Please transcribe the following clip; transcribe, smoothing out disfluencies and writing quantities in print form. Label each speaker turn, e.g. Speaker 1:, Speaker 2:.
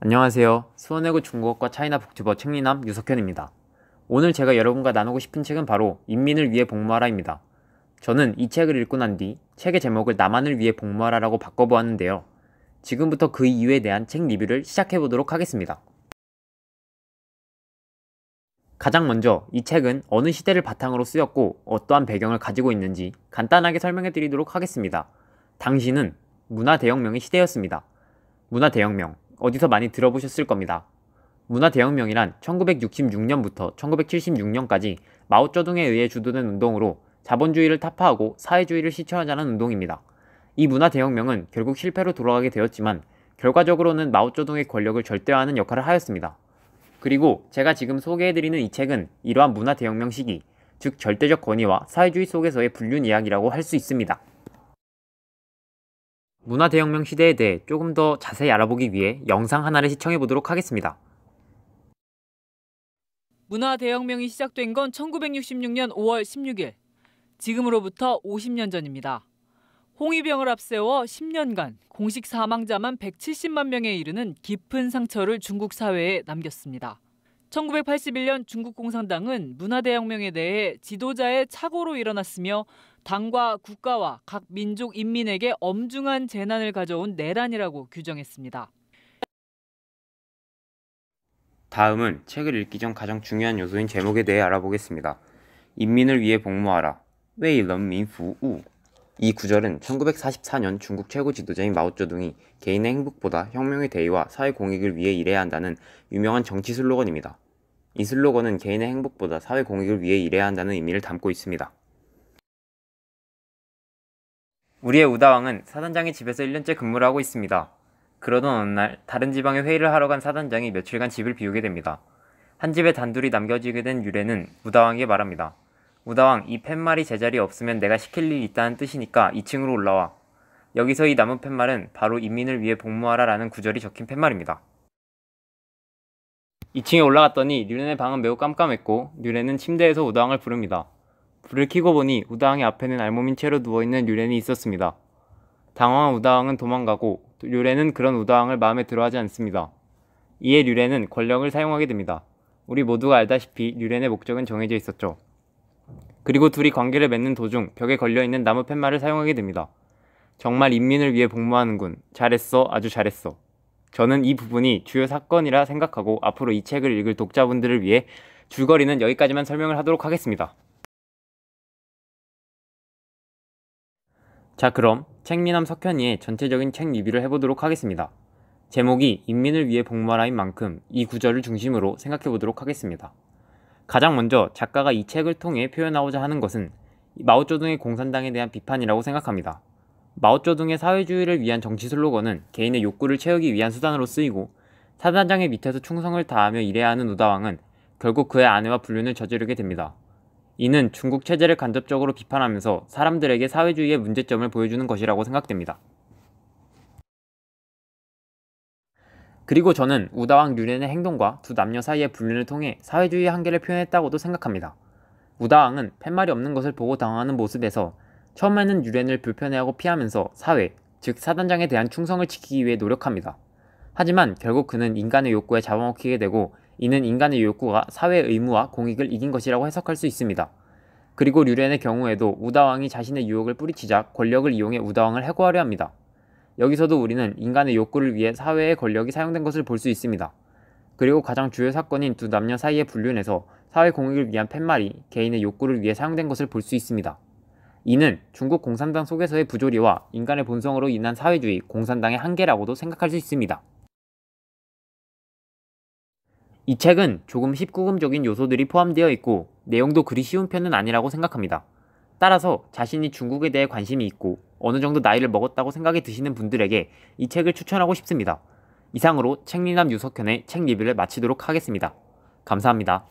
Speaker 1: 안녕하세요. 수원외고 중국어과 차이나 북튜버 책리남 유석현입니다. 오늘 제가 여러분과 나누고 싶은 책은 바로 인민을 위해 복무하라입니다. 저는 이 책을 읽고 난 뒤 책의 제목을 나만을 위해 복무하라라고 바꿔보았는데요. 지금부터 그 이유에 대한 책 리뷰를 시작해보도록 하겠습니다. 가장 먼저 이 책은 어느 시대를 바탕으로 쓰였고 어떠한 배경을 가지고 있는지 간단하게 설명해드리도록 하겠습니다. 당시는 문화대혁명의 시대였습니다. 문화대혁명, 어디서 많이 들어보셨을 겁니다. 문화대혁명이란 1966년부터 1976년까지 마오쩌둥에 의해 주도된 운동으로 자본주의를 타파하고 사회주의를 실천하자는 운동입니다. 이 문화대혁명은 결국 실패로 돌아가게 되었지만 결과적으로는 마오쩌둥의 권력을 절대화하는 역할을 하였습니다. 그리고 제가 지금 소개해드리는 이 책은 이러한 문화대혁명 시기, 즉 절대적 권위와 사회주의 속에서의 불륜 이야기라고 할 수 있습니다. 문화대혁명 시대에 대해 조금 더 자세히 알아보기 위해 영상 하나를 시청해보도록 하겠습니다.
Speaker 2: 문화대혁명이 시작된 건 1966년 5월 16일. 지금으로부터 50년 전입니다. 홍위병을 앞세워 10년간 공식 사망자만 170만 명에 이르는 깊은 상처를 중국 사회에 남겼습니다. 1981년 중국 공산당은 문화대혁명에 대해 지도자의 착오로 일어났으며 당과 국가와 각 민족 인민에게 엄중한 재난을 가져온 내란이라고 규정했습니다.
Speaker 1: 다음은 책을 읽기 전 가장 중요한 요소인 제목에 대해 알아보겠습니다. 인민을 위해 복무하라. 为人民服务. 이 구절은 1944년 중국 최고 지도자인 마오쩌둥이 개인의 행복보다 혁명의 대의와 사회 공익을 위해 일해야 한다는 유명한 정치 슬로건입니다. 이 슬로건은 개인의 행복보다 사회 공익을 위해 일해야 한다는 의미를 담고 있습니다. 우리의 우다왕은 사단장의 집에서 1년째 근무를 하고 있습니다. 그러던 어느 날 다른 지방에 회의를 하러 간 사단장이 며칠간 집을 비우게 됩니다. 한 집에 단둘이 남겨지게 된 유래는 우다왕에게 말합니다. 우다왕, 이 팻말이 제자리에 없으면 내가 시킬 일이 있다는 뜻이니까 2층으로 올라와. 여기서 이 남은 팻말은 바로 인민을 위해 복무하라 라는 구절이 적힌 팻말입니다. 2층에 올라갔더니 류렌의 방은 매우 깜깜했고 류렌은 침대에서 우다왕을 부릅니다. 불을 켜고 보니 우다왕의 앞에는 알몸인 채로 누워있는 류렌이 있었습니다. 당황한 우다왕은 도망가고 류렌은 그런 우다왕을 마음에 들어하지 않습니다. 이에 류렌은 권력을 사용하게 됩니다. 우리 모두가 알다시피 류렌의 목적은 정해져 있었죠. 그리고 둘이 관계를 맺는 도중 벽에 걸려있는 나무 팻말을 사용하게 됩니다. 정말 인민을 위해 복무하는군. 잘했어. 아주 잘했어. 저는 이 부분이 주요 사건이라 생각하고 앞으로 이 책을 읽을 독자분들을 위해 줄거리는 여기까지만 설명을 하도록 하겠습니다. 자, 그럼 책리남 석현이의 전체적인 책 리뷰를 해보도록 하겠습니다. 제목이 인민을 위해 복무하라인 만큼 이 구절을 중심으로 생각해보도록 하겠습니다. 가장 먼저 작가가 이 책을 통해 표현하고자 하는 것은 마오쩌둥의 공산당에 대한 비판이라고 생각합니다. 마오쩌둥의 사회주의를 위한 정치 슬로건은 개인의 욕구를 채우기 위한 수단으로 쓰이고 사단장의 밑에서 충성을 다하며 일해야 하는 우다왕은 결국 그의 아내와 불륜을 저지르게 됩니다. 이는 중국 체제를 간접적으로 비판하면서 사람들에게 사회주의의 문제점을 보여주는 것이라고 생각됩니다. 그리고 저는 우다왕 류렌의 행동과 두 남녀 사이의 불륜을 통해 사회주의의 한계를 표현했다고도 생각합니다. 우다왕은 팻말이 없는 것을 보고 당황하는 모습에서 처음에는 류렌을 불편해하고 피하면서 사회, 즉 사단장에 대한 충성을 지키기 위해 노력합니다. 하지만 결국 그는 인간의 욕구에 잡아먹히게 되고 이는 인간의 욕구가 사회의 의무와 공익을 이긴 것이라고 해석할 수 있습니다. 그리고 류렌의 경우에도 우다왕이 자신의 유혹을 뿌리치자 권력을 이용해 우다왕을 해고하려 합니다. 여기서도 우리는 인간의 욕구를 위해 사회의 권력이 사용된 것을 볼 수 있습니다. 그리고 가장 주요 사건인 두 남녀 사이의 불륜에서 사회 공익을 위한 팻말이 개인의 욕구를 위해 사용된 것을 볼 수 있습니다. 이는 중국 공산당 속에서의 부조리와 인간의 본성으로 인한 사회주의, 공산당의 한계라고도 생각할 수 있습니다. 이 책은 조금 19금적인 요소들이 포함되어 있고 내용도 그리 쉬운 편은 아니라고 생각합니다. 따라서 자신이 중국에 대해 관심이 있고 어느 정도 나이를 먹었다고 생각이 드시는 분들에게 이 책을 추천하고 싶습니다. 이상으로 책리남 유석현의 책 리뷰를 마치도록 하겠습니다. 감사합니다.